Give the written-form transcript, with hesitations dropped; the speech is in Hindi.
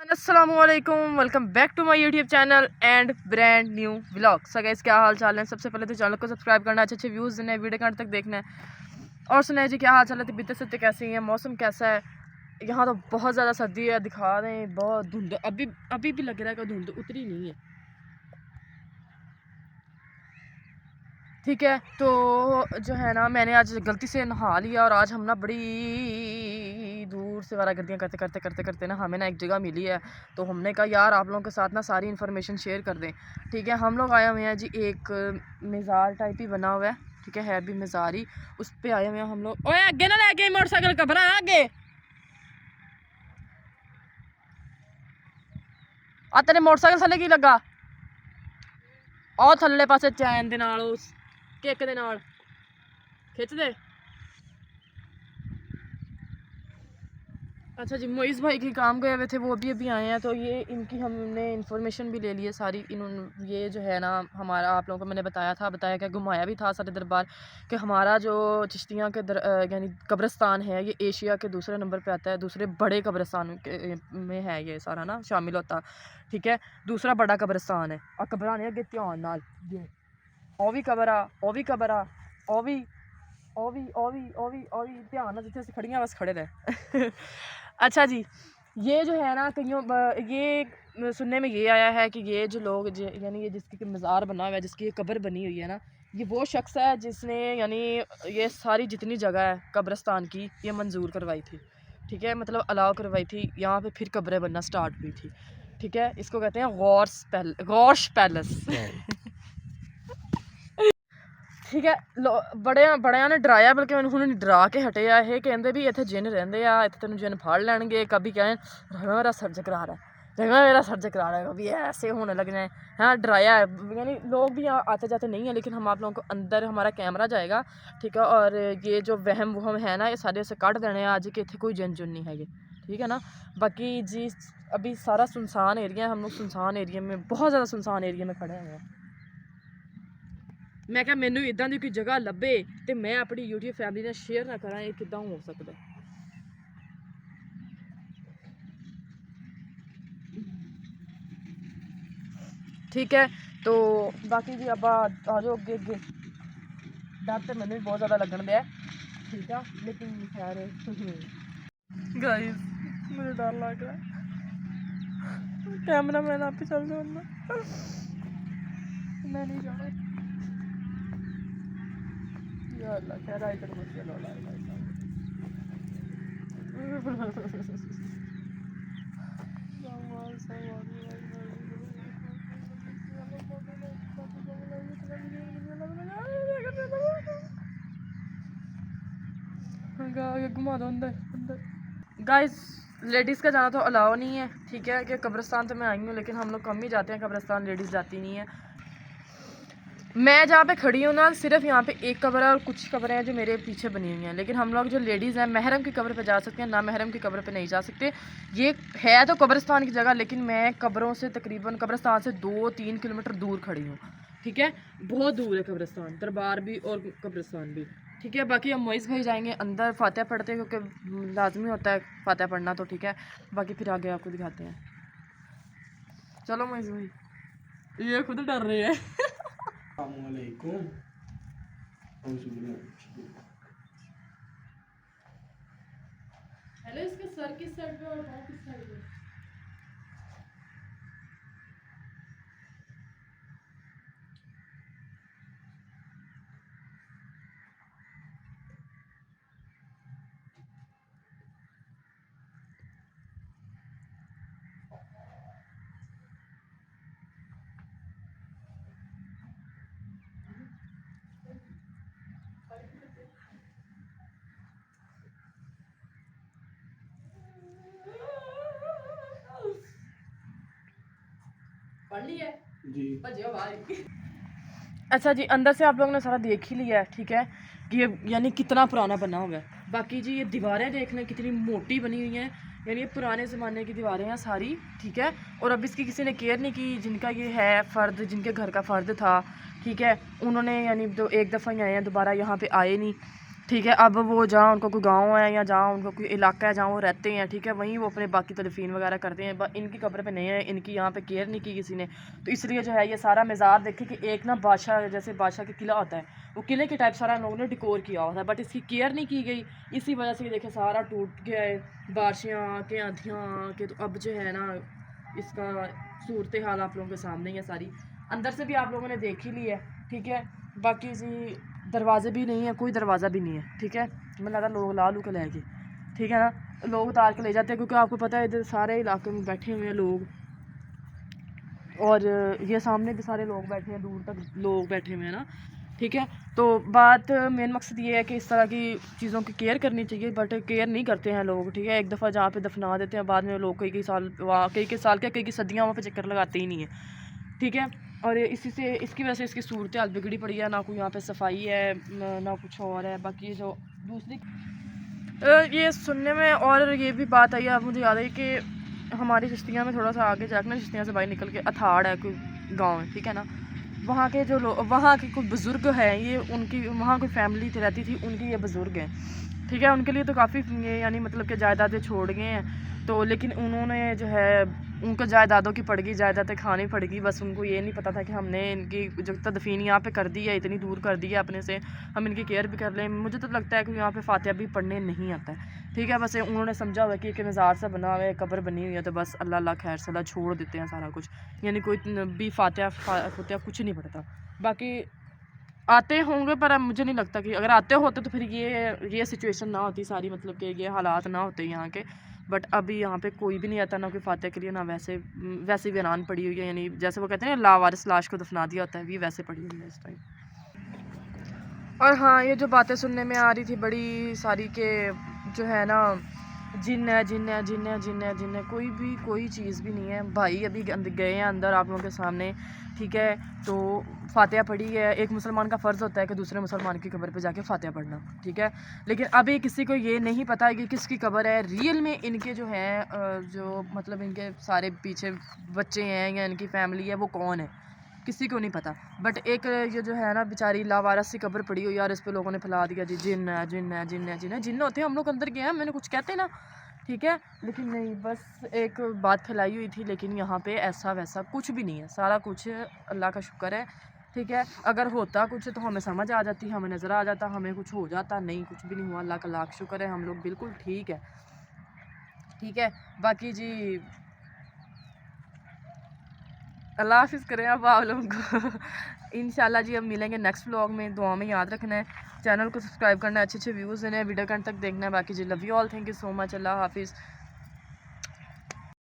अस्सलामुअलैकुम, welcome back to my YouTube channel and brand new vlog. So guys, क्या हाल चाल है? सबसे पहले तो चैनल को सब्सक्राइब करना, अच्छे अच्छे व्यूज़ देने, वीडियो का अंत तक देखना है। और सुनाए जी, क्या हाल चाल है? तबीयत सत्य कैसी है? मौसम कैसा है? यहाँ तो बहुत ज़्यादा सर्दी है, दिखा रहे हैं, बहुत धुंध अभी अभी भी लग रहा है कि धुंध उतरी नहीं है। ठीक है, तो जो है ना, मैंने आज गलती से नहा लिया और आज हम ना बड़ी दूर से वारा गर्दियाँ करते करते करते करते ना हमें ना एक जगह मिली है। तो हमने कहा यार आप लोगों के साथ ना सारी इन्फॉर्मेशन शेयर कर दें। ठीक है, हम लोग आए हुए हैं जी, एक मज़ार टाइप ही बना हुआ है। ठीक है भी मज़ार ही, उस पर आए हुए हैं हम लोग। ओए आगे ना लेके मोटरसाइकिल कबरा आगे आ, तेरे मोटरसाइकिल थले की लगा और थल्ले पासे चैन दे नाल उस किक दे नाल खिंच दे। अच्छा जी, मोइज़ भाई की काम गए हुए थे, वो भी अभी आए हैं। तो ये इनकी हमने इन्फॉर्मेशन भी ले ली है सारी। इन्होंने ये जो है ना, हमारा आप लोगों को मैंने बताया क्या, घुमाया भी था सारे दरबार कि हमारा जो चिश्तियाँ के यानी कब्रिस्तान है, ये एशिया के दूसरे नंबर पे आता है। दूसरे बड़े कब्रिस्तान में है ये सारा ना शामिल होता। ठीक है, दूसरा बड़ा कब्रिस्तान है। और कब्रान है अगे ध्यान नाल, ओ भी कबर आ, ओ भी कबर आ, ओ भी ध्यान ना, जिथे खड़ियाँ बस खड़े रहे। अच्छा जी, ये जो है ना, कईयों ये सुनने में ये आया है कि ये जो लोग यानी ये जिसकी मज़ार बना हुआ है, जिसकी ये कब्र बनी हुई है ना, ये वो शख्स है जिसने यानी ये सारी जितनी जगह है कब्रिस्तान की, ये मंजूर करवाई थी। ठीक है, मतलब अलाउ करवाई थी यहाँ पे, फिर कब्रें बनना स्टार्ट हुई थी। ठीक है, इसको कहते हैं गौश पैलेस। ठीक है, बड़िया ने डराया, बल्कि उन्होंने डरा के हटे आ। ये कहते भी इतने जिन रेंदे आ, इतने तेन जिन फड़ लैणगे। कभी कहें मेरा सर चकरा रहा है, मेरा सर चकरा रहा है, कभी ऐसे होने लग जाए। हाँ, डराया है। यानी लोग भी यहाँ आते जाते नहीं है, लेकिन हम आप लोगों को अंदर हमारा कैमरा जाएगा। ठीक है, और ये जो वहम वहम है ना, ये सारे से कट देने आज कि इतने कोई जन जुन नहीं है ये। ठीक है ना, बाकी जी अभी सारा सुनसान एरिया है। हम लोग सुनसान एरिया में, बहुत ज़्यादा सुनसान एरिया में खड़े हुए हैं। मैं क्या, मैनू इदां दी कोई जगह लभे तो मैं अपनी यूट्यूब फैमिली ने शेयर ना करा, ये किदां हो सकता है? ठीक है, तो बाकी जी अब आ जाओ अगे अगे। डर तो मैंने भी बहुत ज़्यादा लगन दिया। ठीक है, लेकिन खैर गाइस, मुझे डर लग रहा है। कैमरा मैन आप ही चल जाओ ना, मैं नहीं जाना यार। खैर आई कर मुश्किल हो रहा है भाई साहब। घुमा दो अंदर अंदर। गाइस, लेडीज़ का जाना तो अलाउ नहीं है। ठीक है, कि कब्रिस्तान तो मैं आई हूँ, लेकिन हम लोग कम ही जाते हैं कब्रिस्तान, लेडीज़ जाती नहीं है। मैं जहाँ पे खड़ी हूँ ना, सिर्फ यहाँ पे एक कब्र है और कुछ कब्रें हैं जो मेरे पीछे बनी हुई हैं। लेकिन हम लोग जो लेडीज़ हैं, महरम की कब्र पे जा सकते हैं, ना महरम की कब्र पे नहीं जा सकते। ये है तो कब्रिस्तान की जगह, लेकिन मैं कब्रों से तकरीबन कब्रिस्तान से 2-3 किलोमीटर दूर खड़ी हूँ। ठीक है, बहुत दूर है कब्रिस्तान, दरबार भी और कब्रिस्तान भी। ठीक है, बाकी हम मोइज़ भाई जाएंगे अंदर, फातिहा पढ़ते हैं क्योंकि लाजमी होता है फातिहा पढ़ना। तो ठीक है, बाकी फिर आगे आपको दिखाते हैं। चलो मोइज़ भाई, ये खुद डर रहे हैं। हेलो, इसके सर किस साइड पे और पाँव किस साइड पे? पढ़ लिया जी, भजियो बाहर। अच्छा जी, अंदर से आप लोगों ने सारा देख ही लिया है। ठीक है, कि ये यानी कितना पुराना बना हुआ है। बाकी जी, ये दीवारें देख लें कितनी मोटी बनी हुई हैं, यानी ये पुराने ज़माने की दीवारें हैं सारी। ठीक है, और अब इसकी किसी ने केयर नहीं की। जिनका ये है फ़र्द, जिनके घर का फ़र्द था, ठीक है, उन्होंने यानी तो एक दफ़ा ही आए हैं, दोबारा यहाँ पे आए नहीं। ठीक है। अब वो जहाँ उनका कोई गांव है या जहाँ उनका कोई इलाका है जहाँ वो रहते हैं, ठीक है, वहीं वो अपने बाकी तदफीन वगैरह करते हैं। इनकी कब्र पे नहीं है, इनकी यहाँ पे केयर नहीं की किसी ने, तो इसलिए जो है ये सारा मज़ार देखे कि एक ना बादशाह, जैसे बादशाह का किला होता है, वो किले के टाइप सारा लोगों ने डिकोर किया हुआ था, बट इसकी केयर नहीं की गई। इसी वजह से देखे सारा टूट गया है, बारिशें आके आंधियाँ आके। तो अब जो है ना इसका सूरत हाल आप लोगों के सामने ही है सारी, अंदर से भी आप लोगों ने देख ही ली है, ठीक है। बाकी जी दरवाजे भी नहीं है, कोई दरवाज़ा भी नहीं है, ठीक है। मुझे लगा लोग ला लू के ले गए, ठीक है ना, लोग उतार के ले जाते हैं, क्योंकि आपको पता है इधर सारे इलाके में बैठे हुए हैं लोग, और ये सामने भी सारे लोग बैठे हैं, दूर तक लोग बैठे हुए हैं ना, ठीक है। तो बात मेन मकसद ये है कि इस तरह की चीज़ों की केयर करनी चाहिए, बट केयर नहीं करते हैं लोग, ठीक है। एक दफ़ा जहाँ पे दफना देते हैं, बाद में लोग कई साल वहाँ कई साल क्या कई सदियाँ वहाँ पे चक्कर लगाते ही नहीं है, ठीक है। और इसी से इसकी वजह से इसकी सूरत हाल बिगड़ी पड़ी है, ना कोई यहाँ पे सफाई है ना कुछ और है। बाकी जो दूसरी ये सुनने में और ये भी बात आई है, अब मुझे याद है कि हमारी चिश्तियाँ में थोड़ा सा आगे जाकर ना, चिश्तियाँ से बाहर निकल के अथाड़ है कोई गाँव है, ठीक है ना, वहाँ के जो लोग, वहाँ के कोई बुज़ुर्ग हैं, ये उनकी वहाँ कोई फैमिली रहती थी, उनकी ये बुज़ुर्ग हैं, ठीक है। उनके लिए तो काफ़ी यानी मतलब कि जायदादें छोड़ गए हैं, तो लेकिन उन्होंने जो है उनको जायदादों की पड़ गई, जायदादें खानी पड़ गई, बस उनको ये नहीं पता था कि हमने इनकी जो तदफीन यहाँ पे कर दी है, इतनी दूर कर दी है अपने से, हम इनकी केयर भी कर लें। मुझे तो लगता है कि यहाँ पे फातिहा भी पढ़ने नहीं आता है, ठीक है। बस उन्होंने समझा हुआ कि एक मज़ार सा बना हुआ है, कब्र बनी हुई है, तो बस अल्लाह अल्लाह खैर सला छोड़ देते हैं सारा कुछ, यानी कोई भी फातिहा कुछ नहीं पढ़ता। बाकी आते होंगे, पर अब मुझे नहीं लगता कि अगर आते होते तो फिर ये सिचुएशन ना होती सारी, मतलब कि ये हालात ना होते यहाँ के। बट अभी यहाँ पे कोई भी नहीं आता, ना कोई फातिहा के लिए, ना वैसे वीरान पड़ी हुई है, यानी जैसे वो कहते हैं लावारिस लाश को दफना दिया होता है, ये वैसे पड़ी हुई है इस टाइम। और हाँ, ये जो बातें सुनने में आ रही थी बड़ी सारी के जो है ना जिन है जिन है जिन है जिन है जिन है, कोई चीज़ भी नहीं है भाई। अभी गए हैं अंदर आप लोगों के सामने, ठीक है। तो फातिहा पढ़ी है, एक मुसलमान का फ़र्ज़ होता है कि दूसरे मुसलमान की कब्र पे जाके फातिहा पढ़ना, ठीक है। लेकिन अभी किसी को ये नहीं पता कि किसकी कब्र है रियल में, इनके जो है जो मतलब इनके सारे पीछे बच्चे हैं या इनकी फैमिली है वो कौन है, किसी को नहीं पता। बट एक ये जो है ना बेचारी लावारिस सी कब्र पड़ी हुई यार, इस पे लोगों ने फैला दिया जी जिन है जिन है जिन है जिन है, जिन होते हैं हम लोग अंदर गए हैं, मैंने कुछ कहते ना, ठीक है। लेकिन नहीं, बस एक बात फैलाई हुई थी, लेकिन यहाँ पे ऐसा वैसा कुछ भी नहीं है, सारा कुछ अल्लाह का शुक्र है, ठीक है। अगर होता कुछ तो हमें समझ आ जाती, हमें नज़र आ जाता, हमें कुछ हो जाता, नहीं कुछ भी नहीं हुआ, अल्लाह का लाख शुक्र है, हम लोग बिल्कुल ठीक है, ठीक है। बाकी जी अल्लाह हाफ़िज़ करें अब आप लोगों को इंशाल्लाह जी। अब मिलेंगे नेक्स्ट व्लॉग में, दुआ में याद रखना है, चैनल को सब्सक्राइब करना है, अच्छे अच्छे व्यूज़ देने हैं, वीडियो कंट तक देखना है। बाकी जी love you all, thank you so much, Allah हाफ़िज़।